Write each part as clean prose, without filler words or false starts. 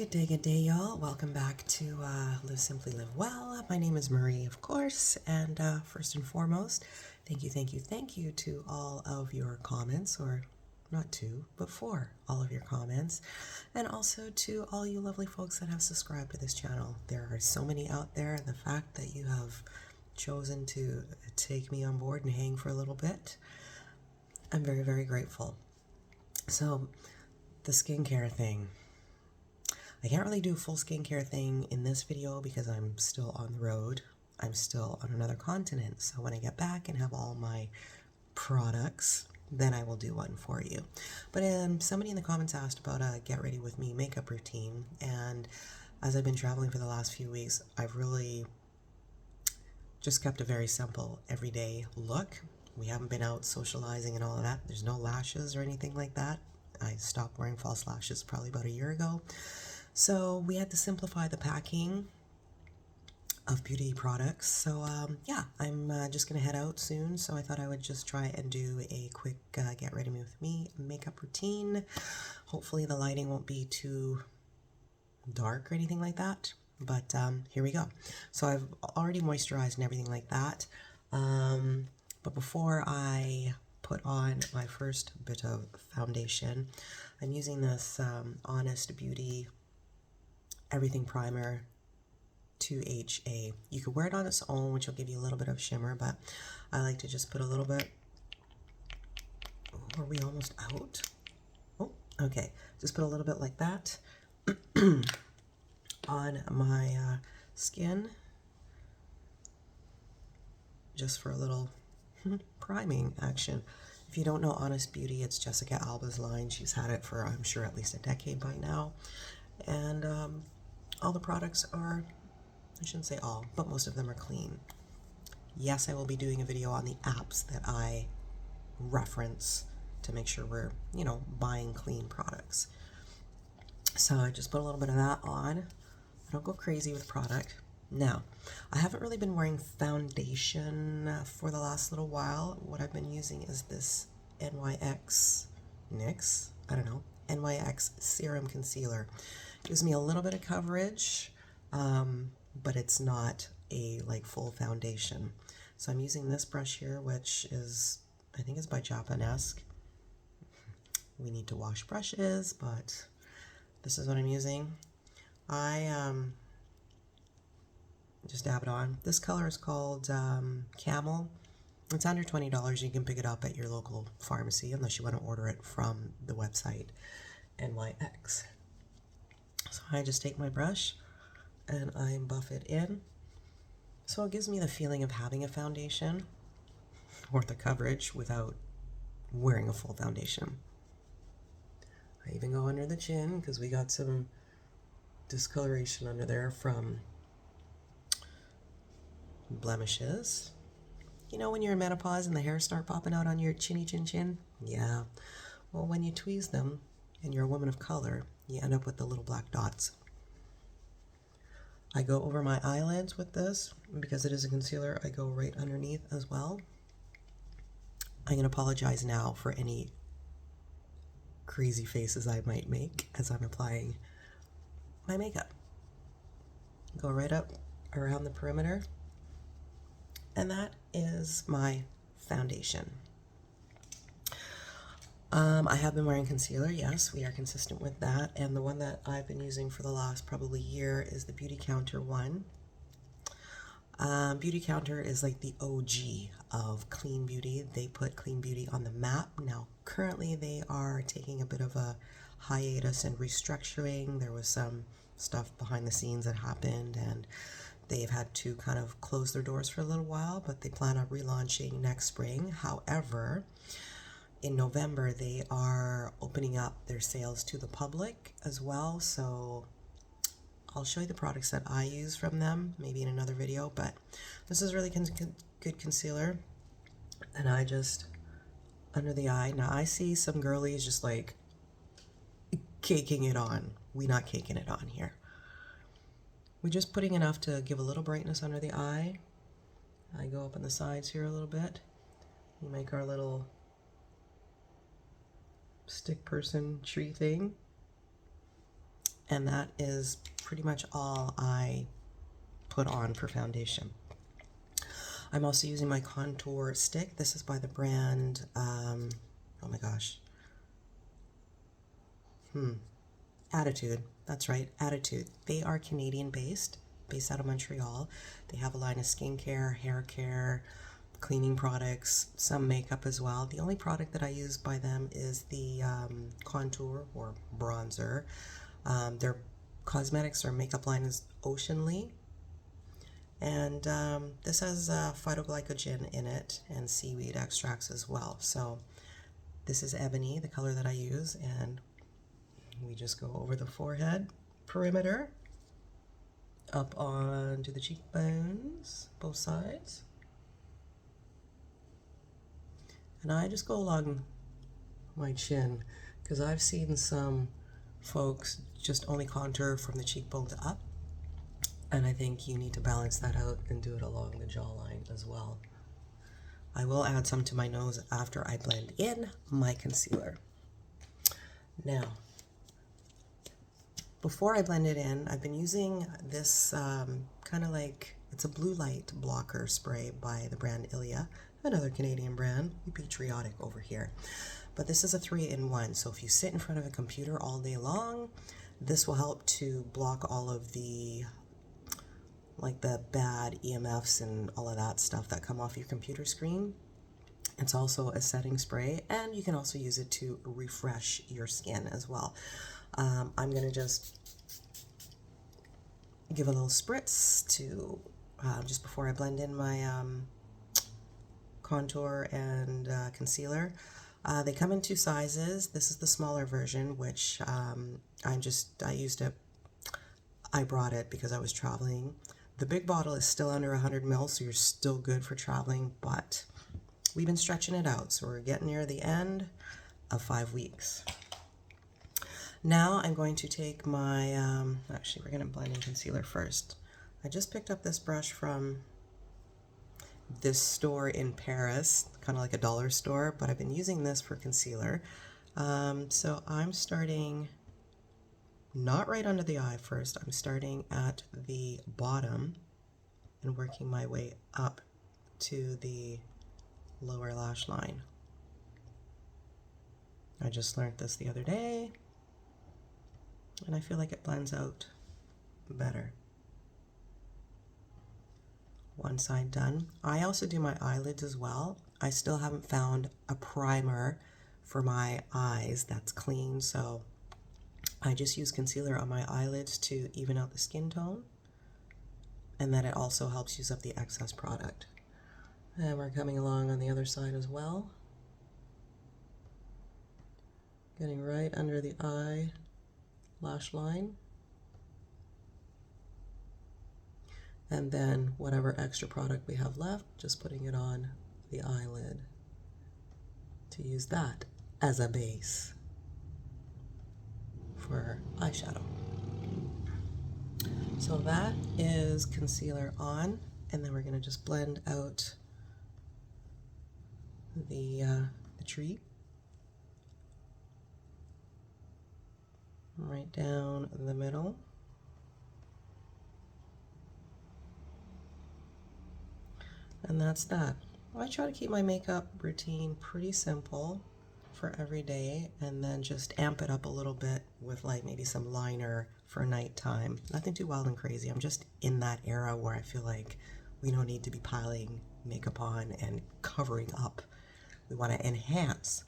Good day, y'all. Welcome back to Live Simply Live Well. My name is Marie, of course, and first and foremost, thank you to all of your comments, or not to, but for all of your comments, and also to all you lovely folks that have subscribed to this channel. There are so many out there, and the fact that you have chosen to take me on board and hang for a little bit, I'm very, very grateful. So, the skincare thing. I can't really do a full skincare thing in this video because I'm still on the road. I'm still on another continent. So when I get back and have all my products, then I will do one for you. But somebody in the comments asked about a get ready with me makeup routine. And as I've been traveling for the last few weeks, I've really just kept a very simple everyday look. We haven't been out socializing and all of that. There's no lashes or anything like that. I stopped wearing false lashes probably about a year ago. So we had to simplify the packing of beauty products. So yeah, I'm just going to head out soon. So I thought I would just try and do a quick get ready with me makeup routine. Hopefully the lighting won't be too dark or anything like that. But here we go. So I've already moisturized and everything like that. But before I put on my first bit of foundation, I'm using this Honest Beauty Everything Primer 2HA. You could wear it on its own, which will give you a little bit of shimmer, but I like to just put a little bit. Oh, are we almost out? Oh, okay. Just put a little bit like that on my skin, just for a little priming action. If you don't know Honest Beauty, it's Jessica Alba's line. She's had it for, I'm sure, at least a decade by now. And all the products are, I shouldn't say all, but most of them are clean. Yes, I will be doing a video on the apps that I reference to make sure we're, buying clean products. So I just put a little bit of that on. I don't go crazy with product. Now, I haven't really been wearing foundation for the last little while. What I've been using is this NYX Serum Concealer. Gives me a little bit of coverage, but it's not a full foundation. So I'm using this brush here, which is, I think it's by Japanesque. We need to wash brushes, but this is what I'm using. I just dab it on. This color is called Camel. It's under $20. You can pick it up at your local pharmacy unless you want to order it from the website NYX. So I just take my brush and I buff it in. So it gives me the feeling of having a foundation or the coverage without wearing a full foundation. I even go under the chin because we got some discoloration under there from blemishes. You know when you're in menopause and the hairs start popping out on your chinny chin? Yeah. Well, when you tweeze them and you're a woman of color, you end up with the little black dots. I go over my eyelids with this. Because it is a concealer, I go right underneath as well. I'm going to apologize now for any crazy faces I might make as I'm applying my makeup. Go right up around the perimeter. And that is my foundation. I have been wearing concealer, yes, we are consistent with that. And the one that I've been using for the last probably year is the Beautycounter one. Beautycounter is like the OG of clean beauty. They put clean beauty on the map. Now, currently they are taking a bit of a hiatus and restructuring. There was some stuff behind the scenes that happened, and they've had to kind of close their doors for a little while, but they plan on relaunching next spring. However, in November, they are opening up their sales to the public as well. So I'll show you the products that I use from them, maybe in another video, but this is really good concealer. And I just, under the eye, now I see some girlies just like caking it on. We not caking it on here. We're just putting enough to give a little brightness under the eye. I go up on the sides here a little bit. We make our little stick person tree thing. and that is pretty much all I put on for foundation. I'm also using my contour stick. This is by the brand, oh my gosh, Attitude. That's right, Attitude. They are Canadian based out of Montreal. They have a line of skincare, hair care, cleaning products, some makeup as well. The only product that I use by them is the contour or bronzer. Their cosmetics or makeup line is Oceanly. And this has phytoglycogen in it and seaweed extracts as well. So this is Ebony, the color that I use, and we just go over the forehead perimeter, up onto the cheekbones, both sides. And I just go along my chin, because I've seen some folks just only contour from the cheekbone to up. And I think you need to balance that out and do it along the jawline as well. I will add some to my nose after I blend in my concealer. Now, before I blend it in, I've been using this kind of like, it's a blue light blocker spray by the brand Ilia, another Canadian brand. We patriotic over here. But this is a 3-in-1, so if you sit in front of a computer all day long, this will help to block all of the the bad EMFs and all of that stuff that come off your computer screen. It's also a setting spray, and you can also use it to refresh your skin as well. I'm going to just give a little spritz to just before I blend in my contour and concealer. They come in 2 sizes. This is the smaller version, which I brought it because I was traveling. The big bottle is still under 100 ml, so you're still good for traveling, but we've been stretching it out, so we're getting near the end of 5 weeks. Now I'm going to take my, actually we're going to blend in concealer first. I just picked up this brush from this store in Paris, kind of like a dollar store, but I've been using this for concealer. So I'm starting not right under the eye first. I'm starting at the bottom and working my way up to the lower lash line. I just learned this the other day, and I feel like it blends out better. One side done. I also do my eyelids as well. I still haven't found a primer for my eyes that's clean, so I just use concealer on my eyelids to even out the skin tone, and then it also helps use up the excess product. And we're coming along on the other side as well. Getting right under the eye lash line. And then whatever extra product we have left, just putting it on the eyelid to use that as a base for eyeshadow. So that is concealer on, and then we're going to just blend out the tree right down the middle. And that's that. I try to keep my makeup routine pretty simple for every day, and then just amp it up a little bit with like maybe some liner for nighttime. Nothing too wild and crazy. I'm just in that era where I feel like we don't need to be piling makeup on and covering up. We want to enhance,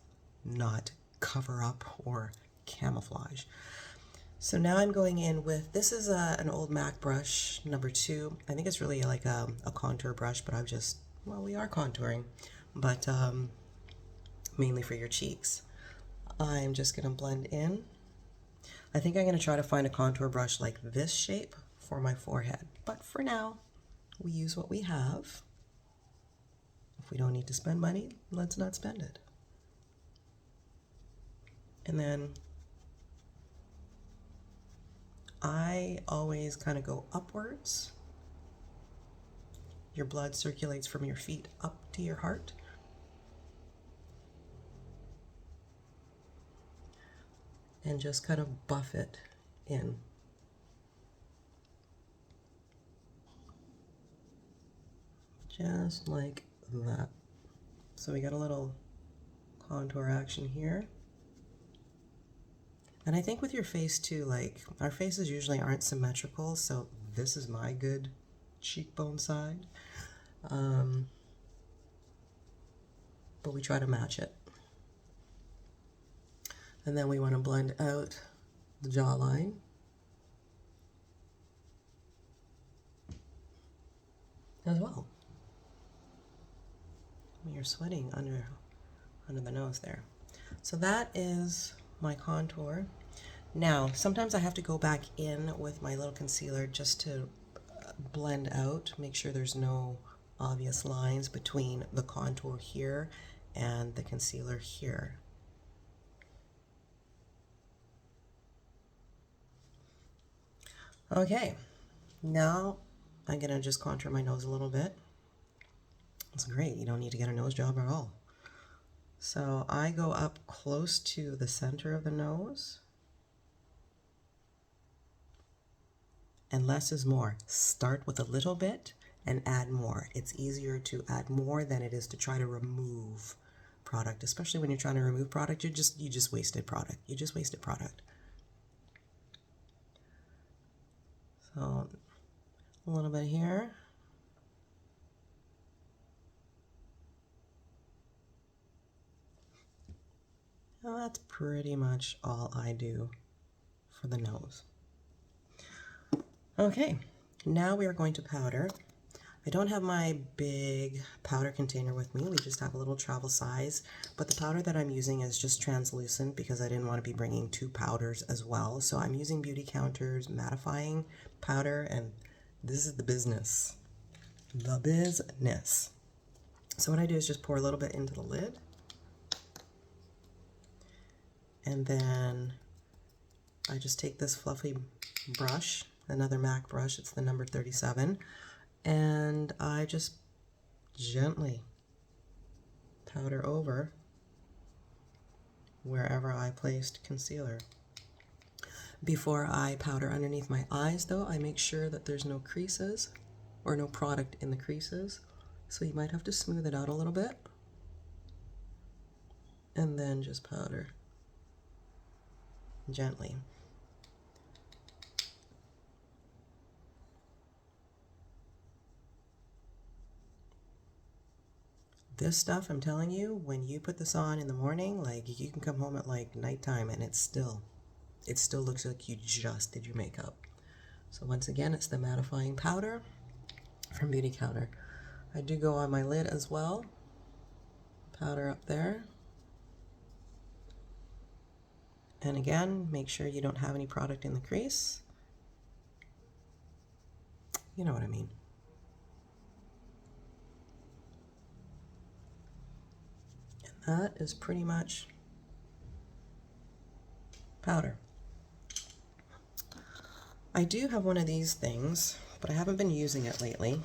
not cover up or camouflage. So now I'm going in with, this is an old MAC brush, number 2. I think it's really like a contour brush, but I've just, well, we are contouring, but mainly for your cheeks. I'm just going to blend in. I think I'm going to try to find a contour brush like this shape for my forehead, but for now, we use what we have. If we don't need to spend money, let's not spend it. And then I always kind of go upwards. Your blood circulates from your feet up to your heart. And just kind of buff it in Just like that. So we got a little contour action here. And I think with your face too, like our faces usually aren't symmetrical, so this is my good cheekbone side. But we try to match it. And then we want to blend out the jawline. As well. You're sweating under the nose there. So that is my contour. Now, sometimes I have to go back in with my little concealer just to blend out, make sure there's no obvious lines between the contour here and the concealer here. Okay, now I'm gonna just contour my nose a little bit. It's great, you don't need to get a nose job at all. So I go up close to the center of the nose. And less is more. Start with a little bit and add more. It's easier to add more than it is to try to remove product, especially when you're trying to remove product. You just wasted product. You just wasted product. So a little bit here. Well, that's pretty much all I do for the nose. Okay, now we are going to powder. I don't have my big powder container with me. We just have a little travel size, but the powder that I'm using is just translucent because I didn't want to be bringing two powders as well. So I'm using Beautycounter's mattifying powder, and this is the business. The business. So what I do is just pour a little bit into the lid. And then I just take this fluffy brush, another MAC brush, it's the number 37, and I just gently powder over wherever I placed concealer. Before I powder underneath my eyes though, I make sure that there's no creases or no product in the creases, so you might have to smooth it out a little bit and then just powder gently. This stuff, I'm telling you, when you put this on in the morning, like you can come home at like nighttime and it still looks like you just did your makeup. So once again, it's the mattifying powder from Beautycounter. I do go on my lid as well. Powder up there. And again, make sure you don't have any product in the crease. You know what I mean. And that is pretty much powder. I do have one of these things, but I haven't been using it lately.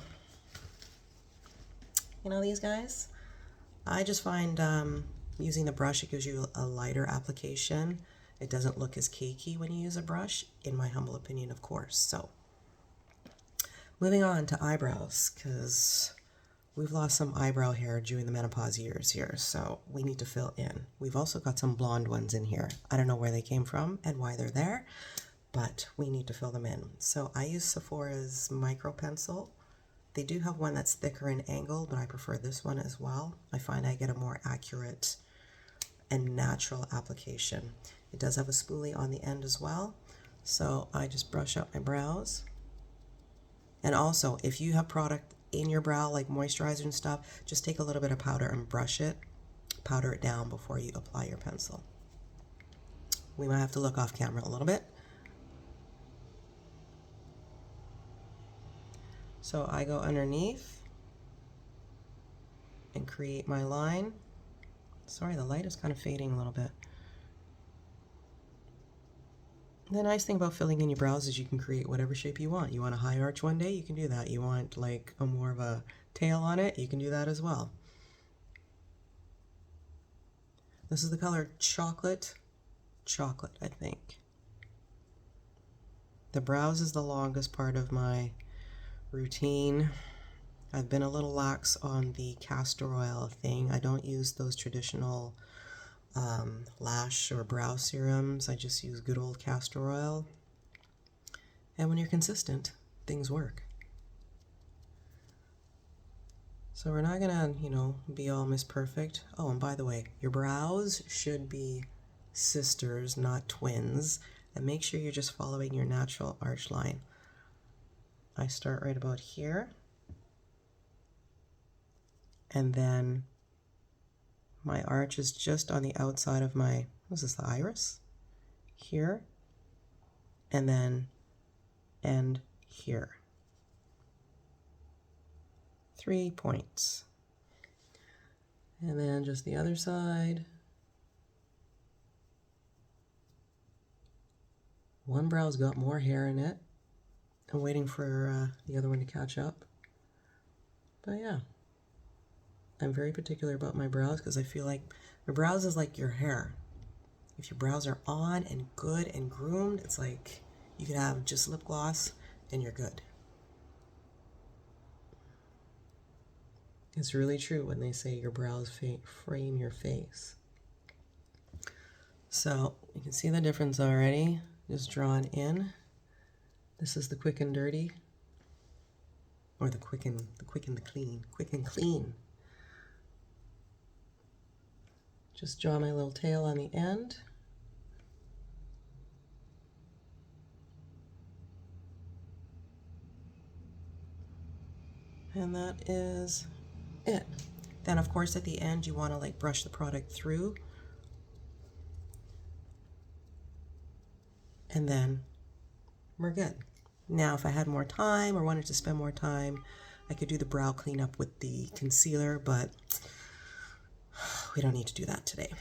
You know these guys? I just find using the brush, it gives you a lighter application. It doesn't look as cakey when you use a brush, in my humble opinion, of course. So, moving on to eyebrows, because we've lost some eyebrow hair during the menopause years here, so we need to fill in. We've also got some blonde ones in here. I don't know where they came from and why they're there, but we need to fill them in. So I use Sephora's micro pencil. They do have one that's thicker and angled, but I prefer this one as well. I find I get a more accurate and natural application. It does have a spoolie on the end as well. So I just brush up my brows. And also, if you have product in your brow, like moisturizer and stuff, just take a little bit of powder and brush it. Powder it down before you apply your pencil. We might have to look off camera a little bit. So I go underneath and create my line. Sorry, the light is kind of fading a little bit. The nice thing about filling in your brows is you can create whatever shape you want. You want a high arch one day, you can do that. You want like a more of a tail on it, you can do that as well. This is the color chocolate, I think. The brows is the longest part of my routine. I've been a little lax on the castor oil thing. I don't use those traditional lash or brow serums. I just use good old castor oil. And when you're consistent, things work. So we're not gonna, be all Miss Perfect. Oh, and by the way, your brows should be sisters, not twins. And make sure you're just following your natural arch line. I start right about here. And then my arch is just on the outside of my, what is this, the iris? Here. And then end here. 3 points. And then just the other side. One brow's got more hair in it. I'm waiting for the other one to catch up. But yeah, I'm very particular about my brows because I feel like my brows is like your hair. If your brows are on and good and groomed, it's like you could have just lip gloss and you're good. It's really true when they say your brows frame your face. So you can see the difference already, just drawn in. This is the quick and dirty, or the quick and clean. Just draw my little tail on the end. And that is it. Then of course at the end you want to like brush the product through. And then we're good. Now if I had more time or wanted to spend more time, I could do the brow cleanup with the concealer, but we don't need to do that today.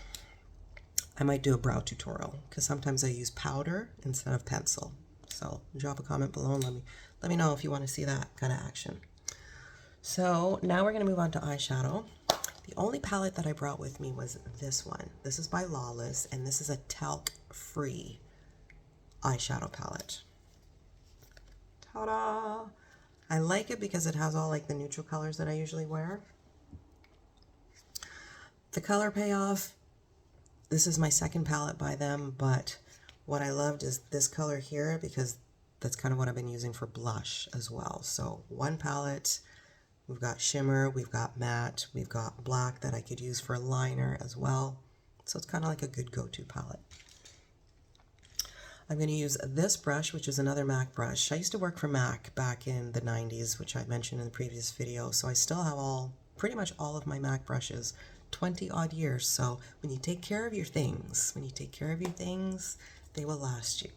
I might do a brow tutorial because sometimes I use powder instead of pencil. So drop a comment below and let me know if you want to see that kind of action. So now we're going to move on to eyeshadow. The only palette that I brought with me was this one. This is by Lawless, and this is a talc-free eyeshadow palette. Ta-da! I like it because it has all like the neutral colors that I usually wear. The color payoff, this is my second palette by them, but what I loved is this color here because that's kind of what I've been using for blush as well. So one palette, we've got shimmer, we've got matte, we've got black that I could use for a liner as well. So it's kind of like a good go-to palette. I'm going to use this brush, which is another MAC brush. I used to work for MAC back in the 90s, which I mentioned in the previous video, so I still have pretty much all of my MAC brushes, 20 odd years. So when you take care of your things, they will last you.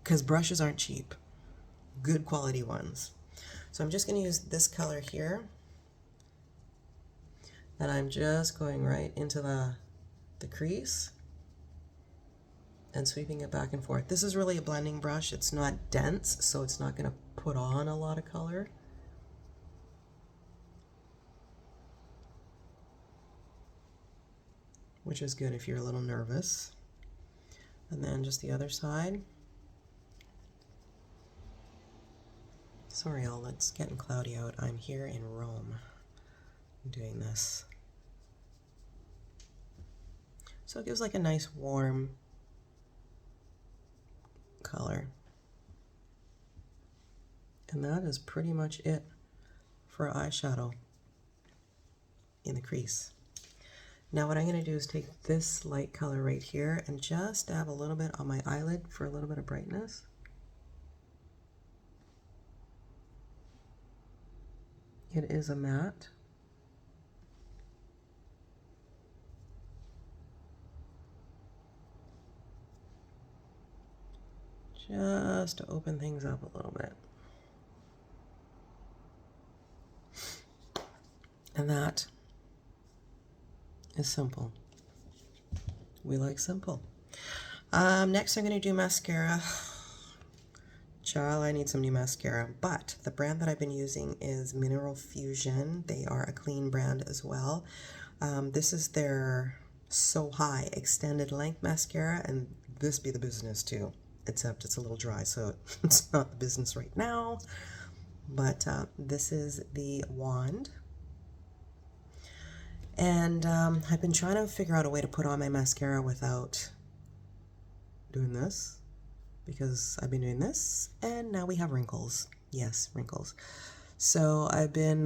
Because brushes aren't cheap. Good quality ones. So I'm just going to use this color here. And I'm just going right into the crease and sweeping it back and forth. This is really a blending brush. It's not dense, so it's not going to put on a lot of color. Which is good if you're a little nervous. And then just the other side. Sorry all, it's getting cloudy out. I'm here in Rome doing this. So it gives like a nice warm color. And that is pretty much it for eyeshadow in the crease. Now what I'm going to do is take this light color right here and just dab a little bit on my eyelid for a little bit of brightness. It is a matte. Just to open things up a little bit. And that is simple. We like simple. Next I'm going to do mascara. Child, I need some new mascara, but the brand that I've been using is Mineral Fusion. They are a clean brand as well. This is their So High extended length mascara, and this be the business too, except it's a little dry, so it's not the business right now, But this is the wand. And I've been trying to figure out a way to put on my mascara without doing this, because I've been doing this and now we have wrinkles. Yes, wrinkles. So I've been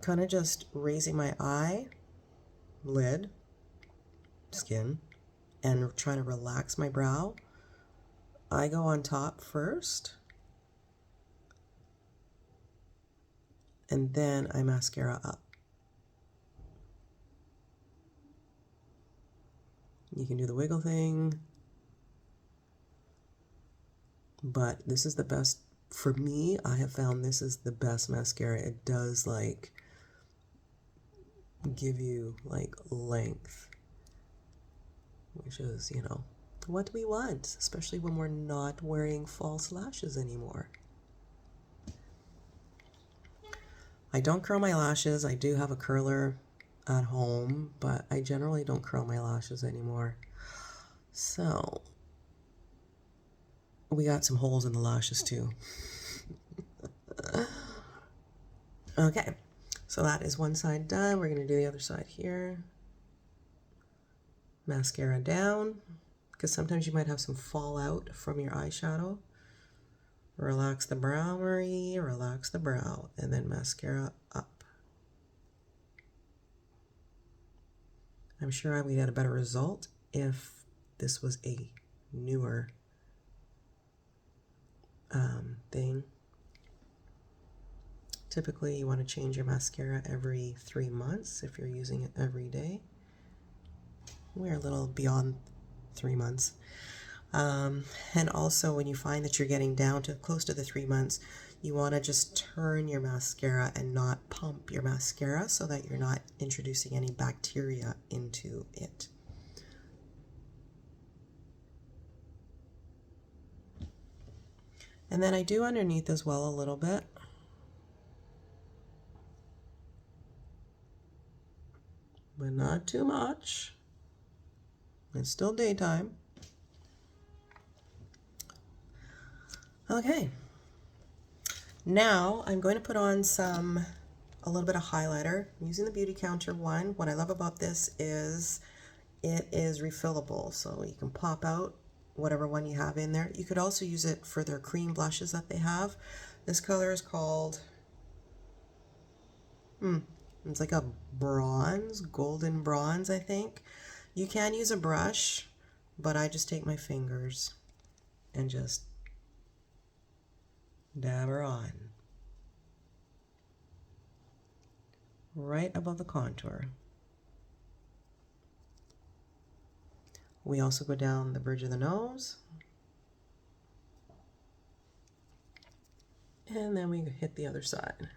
kind of just raising my eye lid, skin, and trying to relax my brow. I go on top first, and then I mascara up. You can do the wiggle thing, but this is the best. For me, I have found this is the best mascara. It does like give you like length, which is, you know, what we want, especially when we're not wearing false lashes anymore. I don't curl my lashes. I do have a curler at home, but I generally don't curl my lashes anymore. So we got some holes in the lashes too. Okay, so that is one side done. We're going to do the other side here. Mascara down, because sometimes you might have some fallout from your eyeshadow. Relax the brow, Marie, relax the brow, and then mascara up. I'm sure I would get a better result if this was a newer thing. Typically, you want to change your mascara every 3 months if you're using it every day. We're a little beyond 3 months. And also, when you find that you're getting down to close to the 3 months, you want to just turn your mascara and not pump your mascara so that you're not introducing any bacteria into it. And then I do underneath as well a little bit. But not too much. It's still daytime. Okay. Now I'm going to put on a little bit of highlighter. I'm using the Beautycounter one. What I love about this is it is refillable, so you can pop out whatever one you have in there. You could also use it for their cream blushes that they have. This color is called, it's like a bronze, golden bronze, I think. You can use a brush, but I just take my fingers and just dab her on. Right above the contour. We also go down the bridge of the nose. And then we hit the other side.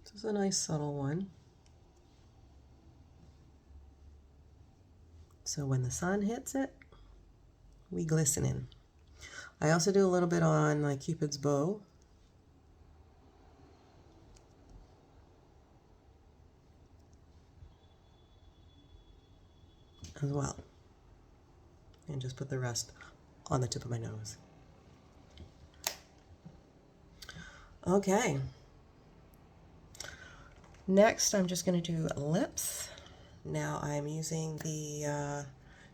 This is a nice subtle one. So when the sun hits it, we glistening. I also do a little bit on like Cupid's bow. As well. And just put the rest on the tip of my nose. Okay. Next, I'm just going to do lips. Now I'm using the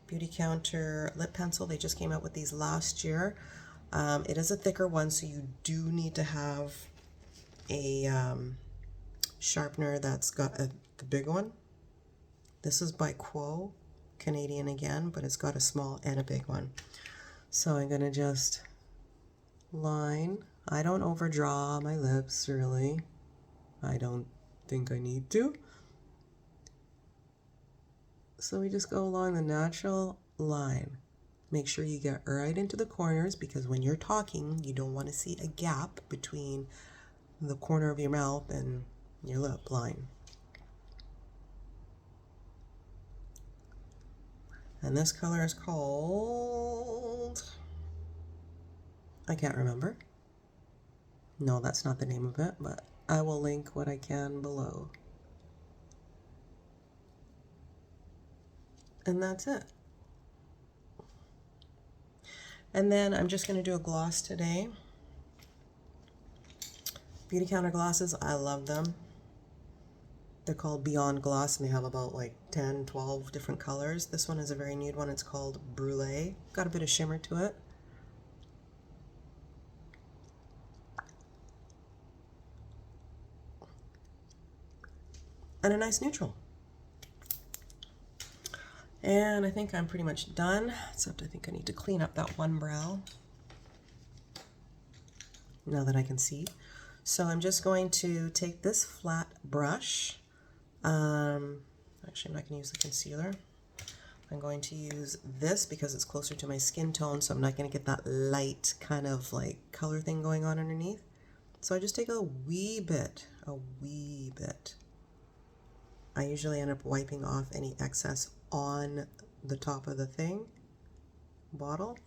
Beautycounter lip pencil. They just came out with these last year. It is a thicker one, so you do need to have a sharpener that's got the big one. This is by Quo, Canadian again, but it's got a small and a big one. So I'm going to just line. I don't overdraw my lips, really. I don't think I need to. So we just go along the natural line. Make sure you get right into the corners, because when you're talking, you don't want to see a gap between the corner of your mouth and your lip line. And this color is called, I can't remember. No, that's not the name of it, but I will link what I can below. And that's it. And then I'm just going to do a gloss today. Beautycounter glosses, I love them. They're called Beyond Gloss, and they have about like 10, 12 different colors. This one is a very nude one. It's called Brulee. Got a bit of shimmer to it. And a nice neutral. And I think I'm pretty much done, except I think I need to clean up that one brow now that I can see. So I'm just going to take this flat brush. Actually, I'm not going to use the concealer. I'm going to use this because it's closer to my skin tone, so I'm not going to get that light kind of like color thing going on underneath. So I just take a wee bit. I usually end up wiping off any excess on the top of the thing, bottle,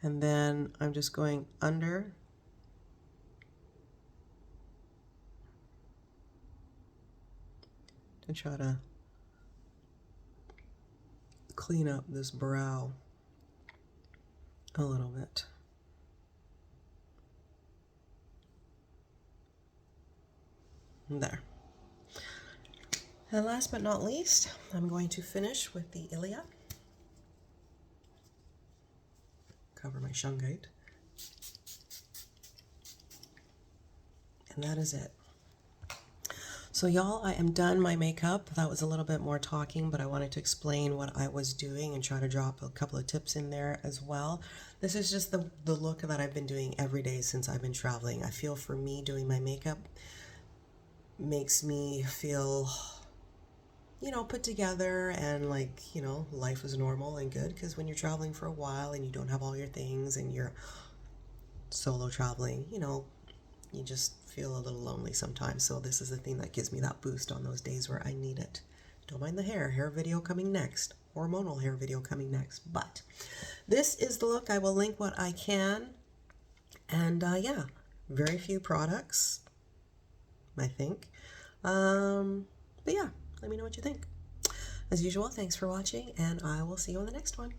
and then I'm just going under to try to clean up this brow a little bit. There. And last but not least, I'm going to finish with the Ilia. Cover my shungite. And that is it. So y'all, I am done my makeup. That was a little bit more talking, but I wanted to explain what I was doing and try to drop a couple of tips in there as well. This is just the look that I've been doing every day since I've been traveling. I feel for me doing my makeup makes me feel, you know, put together and like, you know, life is normal and good, because when you're traveling for a while and you don't have all your things and you're solo traveling, you know, you just feel a little lonely sometimes. So this is the thing that gives me that boost on those days where I need it. Don't mind the hair video coming next, hormonal hair video coming next. But this is the look. I will link what I can. And yeah, very few products, I think. But yeah, let me know what you think. As usual, thanks for watching, and I will see you on the next one.